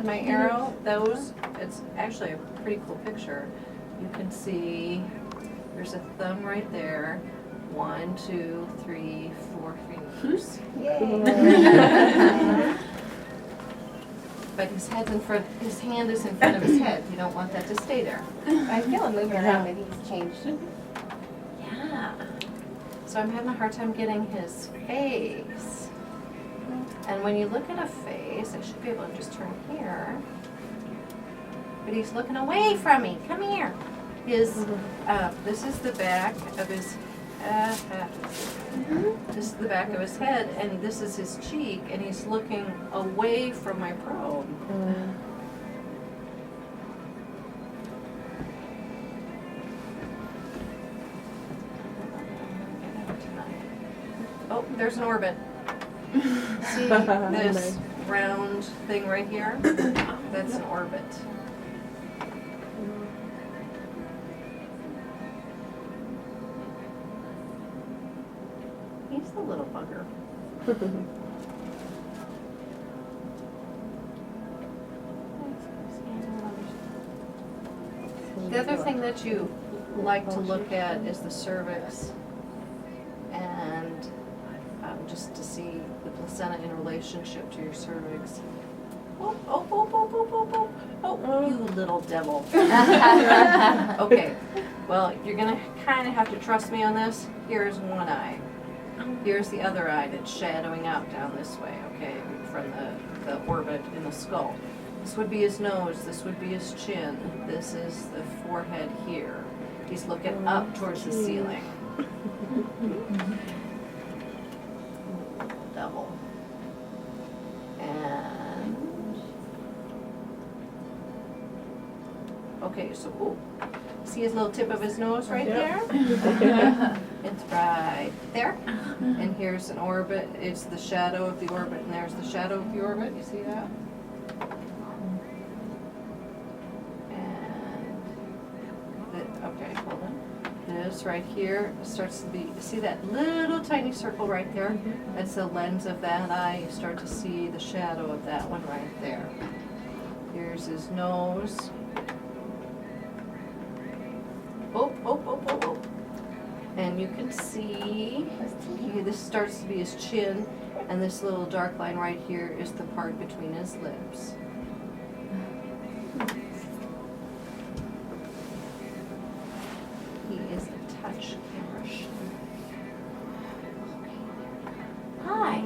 my arrow, those, it's actually a pretty cool picture. You can see there's a thumb right there. 1, 2, 3, 4 fingers. Yay. But his head's in front, his hand is in front of his head. You don't want that to stay there. I feel him moving around, but he's changed. Yeah. So I'm having a hard time getting his face. And when you look at a face, I should be able to just turn here. But he's looking away from me. Come here. His, this is the back of his, this is the back of his head, and this is his cheek, and he's looking away from my probe. Oh, there's an orbit. See this round thing right here? That's an orbit. He's the little bugger. The other thing that you like to look at is the cervix, and just to see the placenta in relationship to your cervix. Oh, oh, oh, oh, oh, oh, oh, oh, you little devil. Okay, well, you're gonna kind of have to trust me on this. Here's one eye. Here's the other eye that's shadowing out down this way, okay, from the orbit in the skull. This would be his nose, this would be his chin, this is the forehead here. He's looking up towards the ceiling. Double. And, okay, so, ooh, see his little tip of his nose right there? It's right there. And here's an orbit. It's the shadow of the orbit, and there's the shadow of the orbit. You see that? And okay, hold on. This right here starts to be, see that little tiny circle right there? That's the lens of that eye. You start to see the shadow of that one right there. Here's his nose. Oh, oh, oh, oh, oh. And you can see, this starts to be his chin, and this little dark line right here is the part between his lips. He is a touch airbrush. Hi.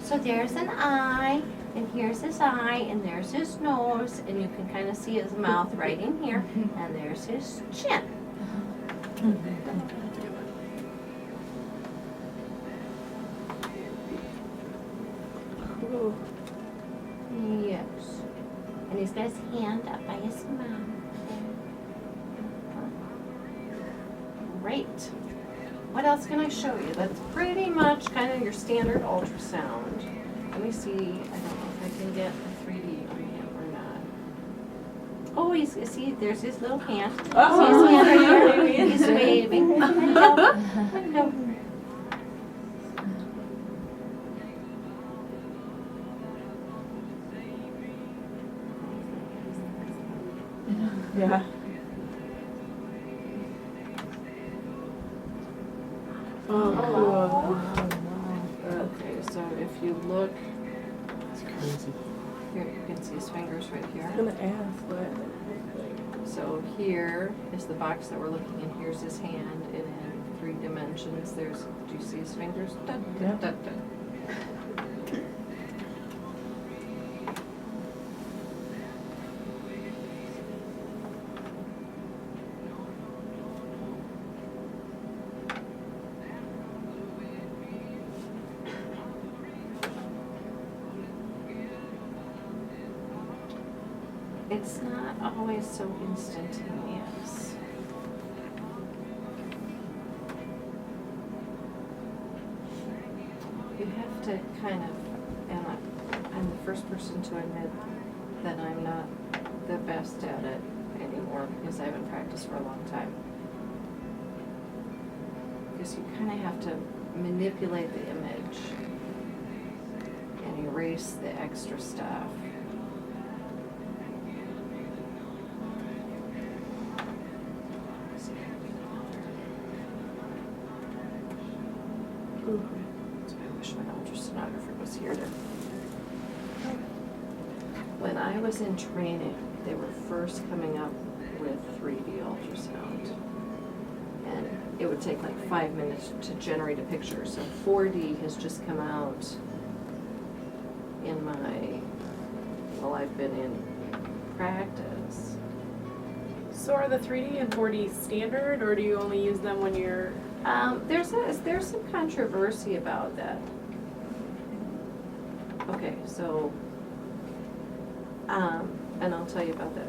So there's an eye, and here's his eye, and there's his nose, and you can kind of see his mouth right in here, and there's his chin. Yes. And he's got his hand up by his mouth. Great. What else can I show you? That's pretty much kind of your standard ultrasound. Let me see. I don't know if I can get a 3D on him or not. Oh, see, there's his little hand. See his hand right here? He's waving. Hello. Yeah. Oh, cool. Okay, so if you look, That's crazy. here you can see his fingers right here. I was gonna ask what. So here is the box that we're looking in. Here's his hand, and in 3 dimensions, there's, do you see his fingers? Dun, dun, Yeah. dun, dun. It's not always so instantaneous. You have to kind of, and I'm the first person to admit that I'm not the best at it anymore because I haven't practiced for a long time. Because you kind of have to manipulate the image, and you erase the extra stuff. I wish my ultrasonographer was here to. When I was in training, they were first coming up with 3D ultrasound. And it would take like 5 minutes to generate a picture. So 4D has just come out in I've been in practice. So are the 3D and 4D standard, or do you only use them when you're? There's some controversy about that. Okay, so, and I'll tell you about that.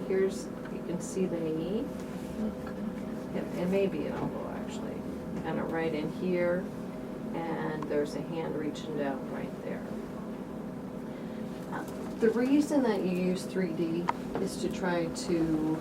Here's, you can see the knee. It may be an elbow actually, kind of right in here, and there's a hand reaching down right there. The reason that you use 3D is to try to